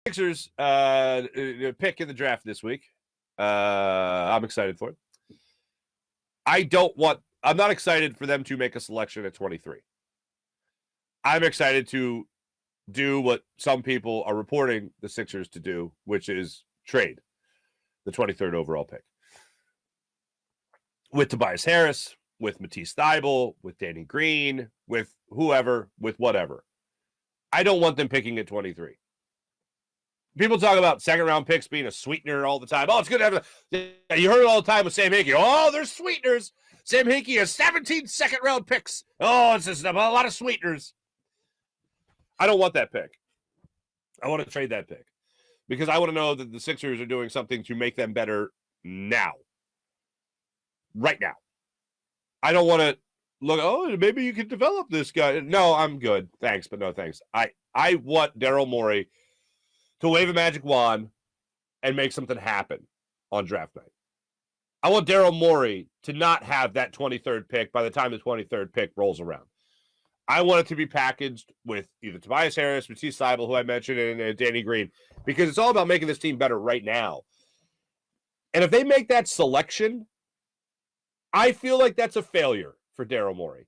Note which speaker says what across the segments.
Speaker 1: Sixers pick in the draft this week. I'm excited for it. I'm not excited for them to make a selection at 23. I'm excited to do what some people are reporting the Sixers to do, which is trade the 23rd overall pick. With Tobias Harris, with Matisse Thybulle, with Danny Green, with whoever, with whatever. I don't want them picking at 23. People talk about second-round picks being a sweetener all the time. Oh, it's good to have you heard it all the time with Sam Hinkie. Oh, there's sweeteners. Sam Hinkie has 17 second-round picks. Oh, it's just a lot of sweeteners. I don't want that pick. I want to trade that pick because I want to know that the Sixers are doing something to make them better now. Right now. I don't want to look, oh, maybe you could develop this guy. No, I'm good. Thanks, but no thanks. I want Daryl Morey to wave a magic wand and make something happen on draft night. I want Daryl Morey to not have that 23rd pick by the time the 23rd pick rolls around. I want it to be packaged with either Tobias Harris, Matisse Thybulle, who I mentioned, and Danny Green, because it's all about making this team better right now. And if they make that selection, I feel like that's a failure for Daryl Morey.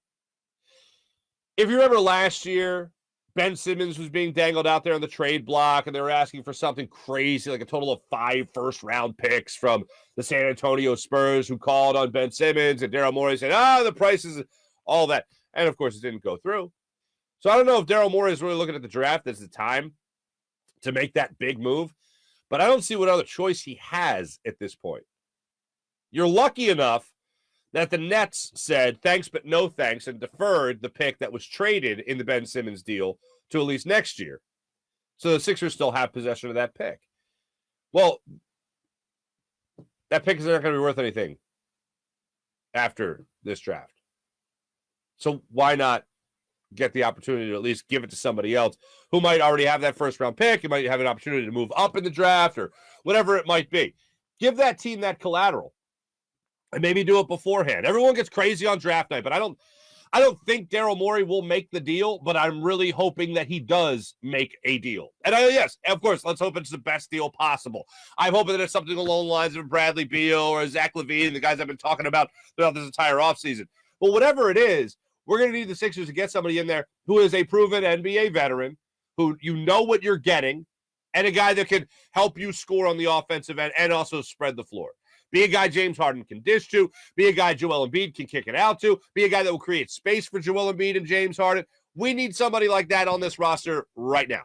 Speaker 1: If you remember last year, Ben Simmons was being dangled out there on the trade block, and they were asking for something crazy, like a total of 5 first-round picks from the San Antonio Spurs, who called on Ben Simmons, and Daryl Morey said, the prices, all that. And, of course, it didn't go through. So I don't know if Daryl Morey is really looking at the draft as the time to make that big move, but I don't see what other choice he has at this point. You're lucky enough that the Nets said thanks but no thanks and deferred the pick that was traded in the Ben Simmons deal to at least next year. So the Sixers still have possession of that pick. Well, that pick is not going to be worth anything after this draft. So why not get the opportunity to at least give it to somebody else who might already have that first-round pick, who might have an opportunity to move up in the draft or whatever it might be. Give that team that collateral. And maybe do it beforehand. Everyone gets crazy on draft night, but I don't think Daryl Morey will make the deal, but I'm really hoping that he does make a deal. And yes, of course, let's hope it's the best deal possible. I'm hoping that it's something along the lines of Bradley Beal or Zach LaVine, the guys I've been talking about throughout this entire offseason. But whatever it is, we're going to need the Sixers to get somebody in there who is a proven NBA veteran, who you know what you're getting, and a guy that can help you score on the offensive end and also spread the floor. Be a guy James Harden can dish to. Be a guy Joel Embiid can kick it out to. Be a guy that will create space for Joel Embiid and James Harden. We need somebody like that on this roster right now.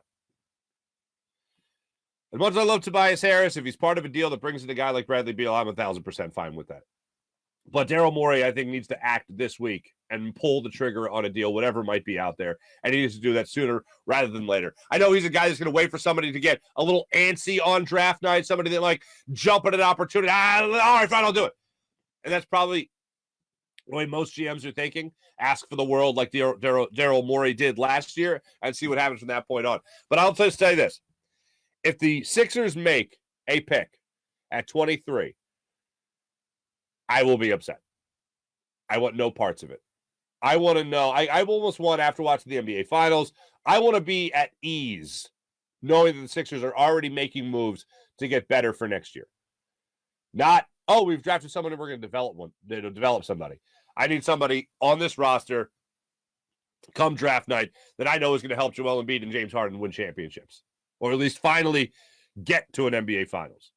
Speaker 1: As much as I love Tobias Harris, if he's part of a deal that brings in a guy like Bradley Beal, I'm 1,000% fine with that. But Daryl Morey, I think, needs to act this week and pull the trigger on a deal, whatever might be out there. And he needs to do that sooner rather than later. I know he's a guy that's going to wait for somebody to get a little antsy on draft night, somebody that like jump at an opportunity. All right, fine, I'll do it. And that's probably the way most GMs are thinking. Ask for the world like Daryl Morey did last year and see what happens from that point on. But I'll just say this. If the Sixers make a pick at 23, I will be upset. I want no parts of it. I want to know. I almost want, after watching the NBA Finals, I want to be at ease knowing that the Sixers are already making moves to get better for next year. Not, we've drafted someone and we're going to develop somebody. I need somebody on this roster come draft night that I know is going to help Joel Embiid and James Harden win championships, or at least finally get to an NBA Finals.